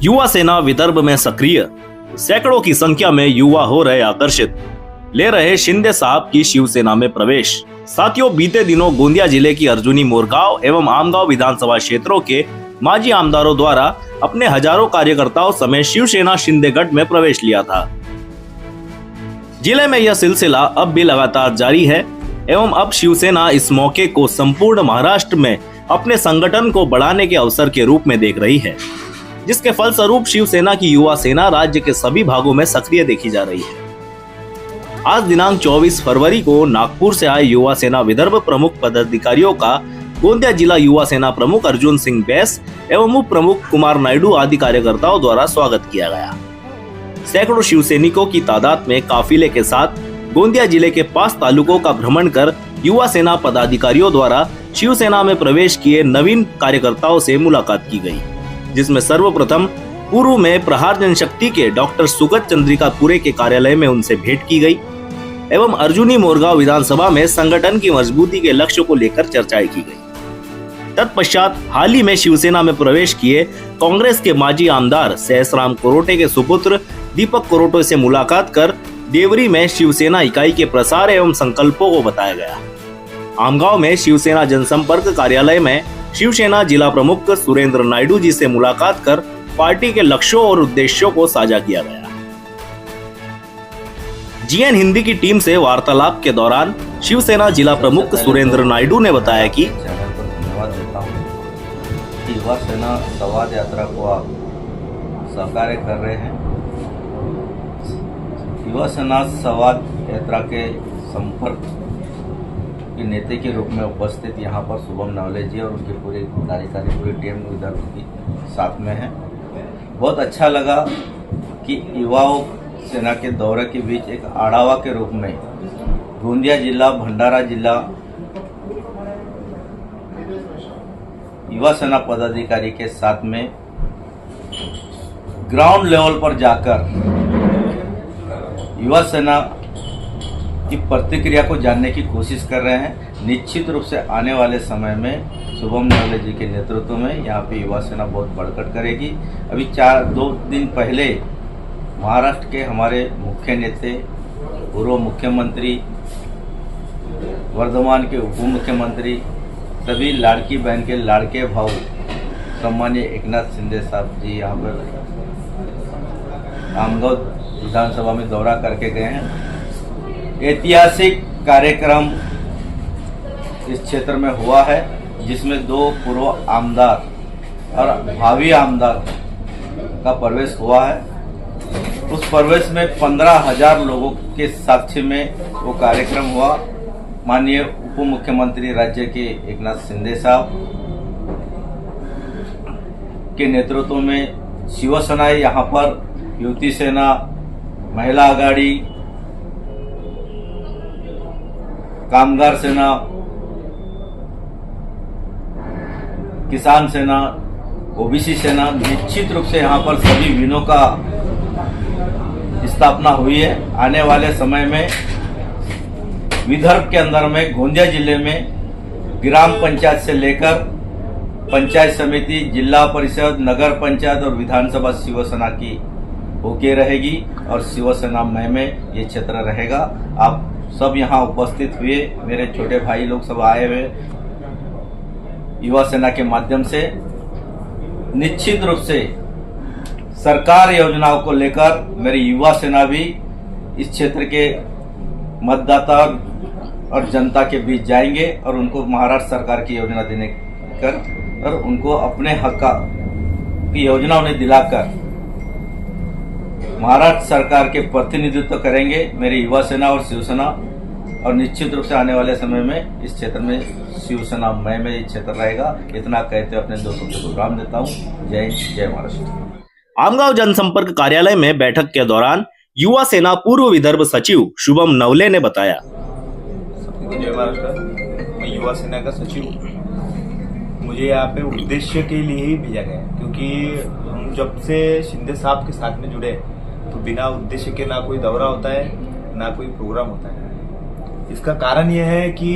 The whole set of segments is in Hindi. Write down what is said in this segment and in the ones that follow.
युवा सेना विदर्भ में सक्रिय, सैकड़ों की संख्या में युवा हो रहे आकर्षित, ले रहे शिंदे साहब की शिवसेना में प्रवेश। साथियों, बीते दिनों गोंदिया जिले की अर्जुनी मोरगांव एवं आमगांव विधानसभा क्षेत्रों के माजी आमदारों द्वारा अपने हजारों कार्यकर्ताओं समेत शिवसेना शिंदे गढ़ में प्रवेश लिया था। जिले में यह सिलसिला अब भी लगातार जारी है एवं अब शिवसेना इस मौके को संपूर्ण महाराष्ट्र में अपने संगठन को बढ़ाने के अवसर के रूप में देख रही है, जिसके फलस्वरूप शिवसेना की युवा सेना राज्य के सभी भागों में सक्रिय देखी जा रही है। आज दिनांक 24 फरवरी को नागपुर से आए युवा सेना विदर्भ प्रमुख पदाधिकारियों का गोंदिया जिला युवा सेना प्रमुख अर्जुन सिंह बैस एवं उप प्रमुख कुमार नायडू आदि कार्यकर्ताओं द्वारा स्वागत किया गया। सैकड़ों शिवसैनिकों की तादाद में काफिले के साथ गोंदिया जिले के 5 तालुकों का भ्रमण कर युवा सेना पदाधिकारियों द्वारा शिवसेना में प्रवेश किए नवीन कार्यकर्ताओं से मुलाकात की गई, जिसमें सर्वप्रथम पूर्व में प्रहार जनशक्ति के डॉक्टर सुगत चंद्रिकापुरे के कार्यालय में उनसे भेंट की गई एवं अर्जुनी मोरगांव विधानसभा में संगठन की मजबूती के लक्ष्य को लेकर चर्चाएं की गई। तत्पश्चात हाल ही में शिवसेना में प्रवेश किए कांग्रेस के माजी आमदार सहसराम कोरोटे के सुपुत्र दीपक कोरोटे से मुलाकात कर देवरी में शिवसेना इकाई के प्रसार एवं संकल्पों को बताया गया। आमगांव में शिवसेना जनसंपर्क कार्यालय में शिवसेना जिला प्रमुख सुरेंद्र नायडू जी से मुलाकात कर पार्टी के लक्ष्यों और उद्देश्यों को साझा किया गया। जीएन हिंदी की टीम से वार्तालाप के दौरान शिवसेना जिला प्रमुख सुरेंद्र नायडू ने बताया कि धन्यवाद देता हूँ कि युवा सेना संवाद यात्रा को आप सहकार्य कर रहे हैं। युवा सेना संवाद यात्रा के संपर्क के नेता के रूप में उपस्थित यहाँ पर शुभम नवले जी और उनकी पूरी कार्यकारी पूरी टीम विदर्भ की साथ में है। बहुत अच्छा लगा कि युवाओं सेना के दौरे के बीच एक आढ़ावा के रूप में गोंदिया जिला, भंडारा जिला युवा सेना पदाधिकारी के साथ में ग्राउंड लेवल पर जाकर युवा सेना की प्रतिक्रिया को जानने की कोशिश कर रहे हैं। निश्चित रूप से आने वाले समय में शुभम नवले जी के नेतृत्व में यहाँ पे युवा सेना बहुत बढ़कर करेगी। अभी 2 दिन पहले महाराष्ट्र के हमारे मुख्य नेता, पूर्व मुख्यमंत्री, वर्धमान के उप मुख्यमंत्री, सभी लाड़की बहन के लाड़के भाऊ सम्मानीय एकनाथ शिंदे साहब जी यहाँ पर आमगांव विधानसभा में दौरा करके गए हैं। ऐतिहासिक कार्यक्रम इस क्षेत्र में हुआ है, जिसमें 2 पूर्व आमदार और भावी आमदार का प्रवेश हुआ है। उस प्रवेश में 15,000 लोगों के साक्ष्य में वो कार्यक्रम हुआ। माननीय उप मुख्यमंत्री राज्य के एकनाथ शिंदे साहब के नेतृत्व में शिवसेना यहाँ पर युवती सेना, महिला आघाड़ी, कामगार सेना, किसान सेना, ओबीसी सेना, निश्चित रूप से यहाँ पर सभी विंगों का स्थापना हुई है। आने वाले समय में विदर्भ के अंदर में गोंदिया जिले में ग्राम पंचायत से लेकर पंचायत समिति, जिला परिषद, नगर पंचायत और विधानसभा शिवसेना की होके रहेगी और शिवसेना में ये क्षेत्र रहेगा। आप सब यहाँ उपस्थित हुए, मेरे छोटे भाई लोग सब आए हुए युवा सेना के माध्यम से। निश्चित रूप से सरकार योजनाओं को लेकर मेरी युवा सेना भी इस क्षेत्र के मतदाता और जनता के बीच जाएंगे और उनको महाराष्ट्र सरकार की योजना देने कर और उनको अपने हक की योजना उन्हें दिलाकर महाराष्ट्र सरकार के प्रतिनिधित्व करेंगे मेरी युवा सेना और शिवसेना। और निश्चित रूप से आने वाले समय में इस क्षेत्र में शिवसेना में ये क्षेत्र रहेगा। इतना कहते हुए अपने दोस्तों को प्रोग्राम देता हूँ। जय हिंद, जय महाराष्ट्र। आमगांव जनसंपर्क कार्यालय में बैठक के दौरान युवा सेना पूर्व विदर्भ सचिव शुभम नवले ने बताया, जय महाराष्ट्र। मैं युवा सेना का सचिव हूँ। मुझे यहाँ पे उद्देश्य के लिए ही भेजा गया, क्योंकि हम जब से शिंदे साहब के साथ में जुड़े तो बिना उद्देश्य के ना कोई दौरा होता है ना कोई प्रोग्राम होता है। इसका कारण यह है कि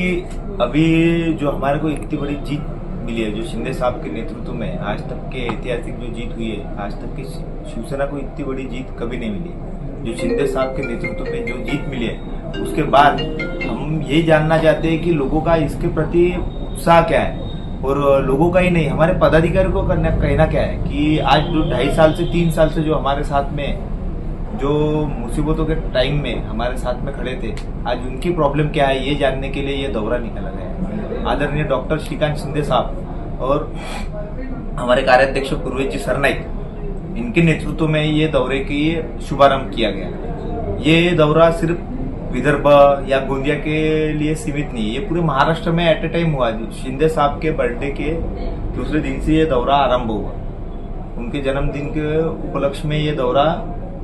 अभी जो हमारे को इतनी बड़ी जीत मिली है, जो शिंदे साहब के नेतृत्व में आज तक के ऐतिहासिक जो जीत हुई है, आज तक की शिवसेना को इतनी बड़ी जीत कभी नहीं मिली। जो शिंदे साहब के नेतृत्व में जो जीत मिली है, उसके बाद हम ये जानना चाहते हैं कि लोगों का इसके प्रति उत्साह क्या है, और लोगों का ही नहीं, हमारे पदाधिकारी को कहना क्या है कि आज जो 2.5 साल से 3 साल से जो हमारे साथ में जो मुसीबतों के टाइम में हमारे साथ में खड़े थे, आज उनकी प्रॉब्लम क्या है ये जानने के लिए ये दौरा निकाला गया है। आदरणीय डॉक्टर श्रीकांत शिंदे साहब और हमारे कार्याध्यक्ष पूर्वेश जी सरनाईक, इनके नेतृत्व में ये दौरे की शुभारंभ किया गया। ये दौरा सिर्फ विदर्भ या गोंदिया के लिए सीमित नहीं, ये पूरे महाराष्ट्र में एट ए टाइम हुआ। शिंदे साहब के बर्थडे के दूसरे दिन से ये दौरा आरंभ हुआ। उनके जन्मदिन के उपलक्ष्य में ये दौरा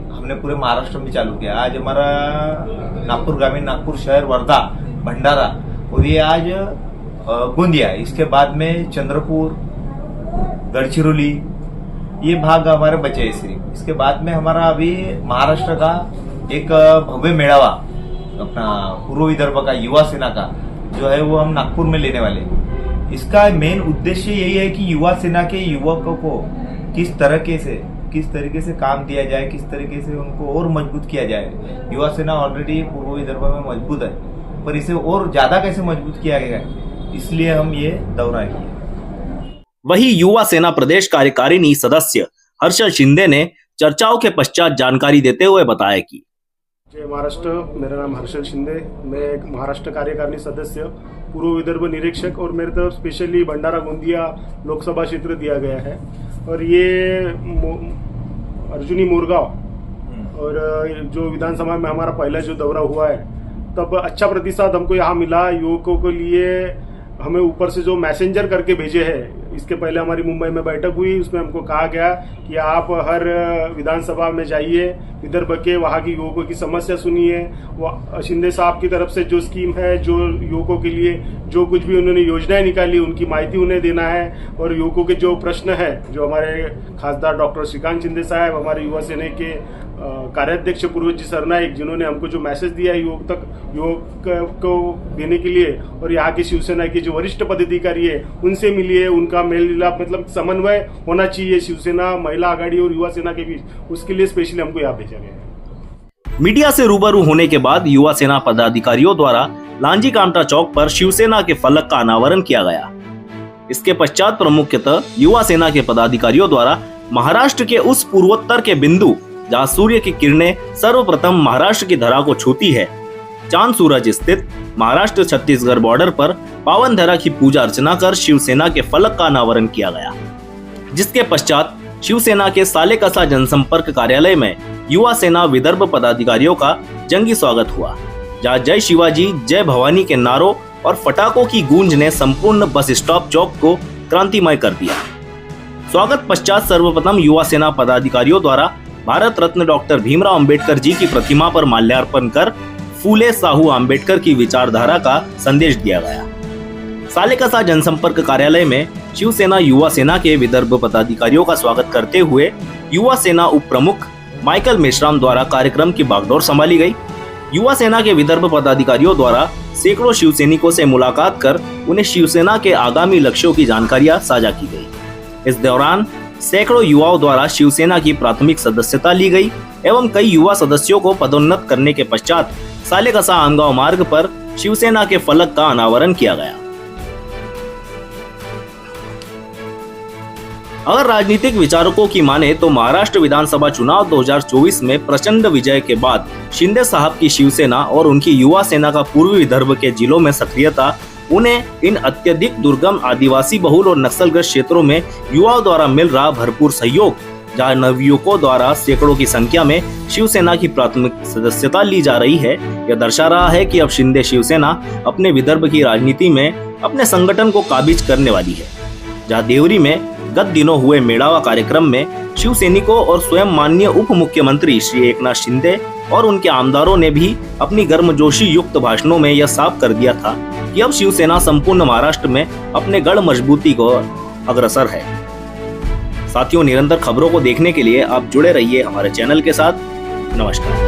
हमने पूरे महाराष्ट्र में चालू किया। आज हमारा नागपुर ग्रामीण, नागपुर शहर, वर्धा, भंडारा और ये आज गोंदिया, इसके बाद में चंद्रपुर, गढ़चिरौली, ये भाग हमारे बचे हैं सिर्फ। इसके बाद में हमारा अभी महाराष्ट्र का एक भव्य मेड़ावा अपना पूर्व विदर्भ का युवा सेना का जो है वो हम नागपुर में लेने वाले हैं। इसका मेन उद्देश्य यही है कि युवा सेना के युवकों को किस तरीके से काम दिया जाए, किस तरीके से उनको और मजबूत किया जाए। युवा सेना ऑलरेडी पूर्व विदर्भ में मजबूत है, पर इसे और ज्यादा कैसे मजबूत किया गया, इसलिए हम ये दौरा किए। वही युवा सेना प्रदेश कार्यकारिणी सदस्य हर्षल शिंदे ने चर्चाओं के पश्चात जानकारी देते हुए बताया कि जय महाराष्ट्र, मेरा नाम हर्षल शिंदे, मैं एक महाराष्ट्र कार्यकारिणी सदस्य, पूर्व विदर्भ निरीक्षक, और मेरे तरफ स्पेशली भंडारा गोंदिया लोकसभा क्षेत्र दिया गया है। और ये अर्जुनी मोरगांव और जो विधानसभा में हमारा पहला जो दौरा हुआ है, तब अच्छा प्रतिसाद हमको यहाँ मिला। युवकों के लिए हमें ऊपर से जो मैसेंजर करके भेजे हैं, इसके पहले हमारी मुंबई में बैठक हुई, उसमें हमको कहा गया कि आप हर विधानसभा में जाइए, विदर्भ के वहाँ की युवकों की समस्या सुनिए, शिंदे साहब की तरफ से जो स्कीम है, जो युवकों के लिए जो कुछ भी उन्होंने योजनाएं निकाली, उनकी माहिती उन्हें देना है। और युवकों के जो प्रश्न है, जो हमारे खासदार डॉक्टर श्रीकांत शिंदे साहब, हमारे युवा सेना के कार्याध्यक्ष पूर्वेश जी सरनाईक, जिन्होंने हमको जो मैसेज दिया है युवक को देने के लिए, और यहाँ की शिवसेना के जो वरिष्ठ पदाधिकारी है उनसे मिलिए, उनका मेल मिलाप मतलब समन्वय होना चाहिए शिवसेना, महिला आघाड़ी और युवा सेना के बीच, उसके लिए स्पेशली हमको यहाँ भेजा गया है। मीडिया से रूबरू होने के बाद युवा सेना पदाधिकारियों द्वारा लांजी कामटा चौक पर शिवसेना के फलक का अनावरण किया गया। इसके पश्चात प्रमुखतः युवा सेना के पदाधिकारियों द्वारा महाराष्ट्र के उस पूर्वोत्तर के बिंदु जहां सूर्य की किरणें सर्वप्रथम महाराष्ट्र की धरा को छूती है, चांद सूरज स्थित महाराष्ट्र छत्तीसगढ़ बॉर्डर पर पावन धरा की पूजा अर्चना कर शिवसेना के फलक का अनावरण किया गया। जिसके पश्चात शिवसेना के सालेकसा जनसंपर्क कार्यालय में युवा सेना विदर्भ पदाधिकारियों का जंगी स्वागत हुआ, जहां जय शिवाजी, जय भवानी के नारों और फटाकों की गूंज ने संपूर्ण बस स्टॉप चौक को क्रांतिमय कर दिया। स्वागत पश्चात सर्वप्रथम युवा सेना पदाधिकारियों द्वारा भारत रत्न डॉक्टर भीमराव अंबेडकर जी की प्रतिमा पर माल्यार्पण कर फूले साहू अंबेडकर की विचारधारा का संदेश दिया गया। सालेकसा जनसंपर्क कार्यालय में शिवसेना युवा सेना के विदर्भ पदाधिकारियों का स्वागत करते हुए युवा सेना उप प्रमुख माइकल मेश्राम द्वारा कार्यक्रम की बागडोर संभाली गई। युवा सेना के विदर्भ पदाधिकारियों द्वारा सैकड़ों शिवसैनिकों से मुलाकात कर उन्हें शिवसेना के आगामी लक्ष्यों की जानकारियां साझा की गई। इस दौरान सैकड़ों युवाओं द्वारा शिवसेना की प्राथमिक सदस्यता ली गई एवं कई युवा सदस्यों को पदोन्नत करने के पश्चात सालेकसा आमगांव मार्ग पर शिवसेना के फलक का अनावरण किया गया। अगर राजनीतिक विचारकों की माने तो महाराष्ट्र विधानसभा चुनाव 2024 में प्रचंड विजय के बाद शिंदे साहब की शिवसेना और उनकी युवा सेना का पूर्वी विदर्भ के जिलों में सक्रियता उन्हें इन अत्यधिक दुर्गम, आदिवासी बहुल और नक्सलग्रस्त क्षेत्रों में युवाओं द्वारा मिल रहा भरपूर सहयोग, जहां नवयुवकों द्वारा सैकड़ों की संख्या में शिवसेना की प्राथमिक सदस्यता ली जा रही है, यह दर्शा रहा है कि अब शिंदे शिवसेना अपने विदर्भ की राजनीति में अपने संगठन को काबिज करने वाली है। जहां देवरी में गत दिनों हुए मेड़ावा कार्यक्रम में शिवसैनिकों और स्वयं माननीय उप मुख्यमंत्री श्री एकनाथ शिंदे और उनके आमदारों ने भी अपनी गर्मजोशी युक्त भाषणों में यह साफ कर दिया था कि अब शिवसेना संपूर्ण महाराष्ट्र में अपने गढ़ मजबूती को अग्रसर है। साथियों, निरंतर खबरों को देखने के लिए आप जुड़े रहिए हमारे चैनल के साथ। नमस्कार।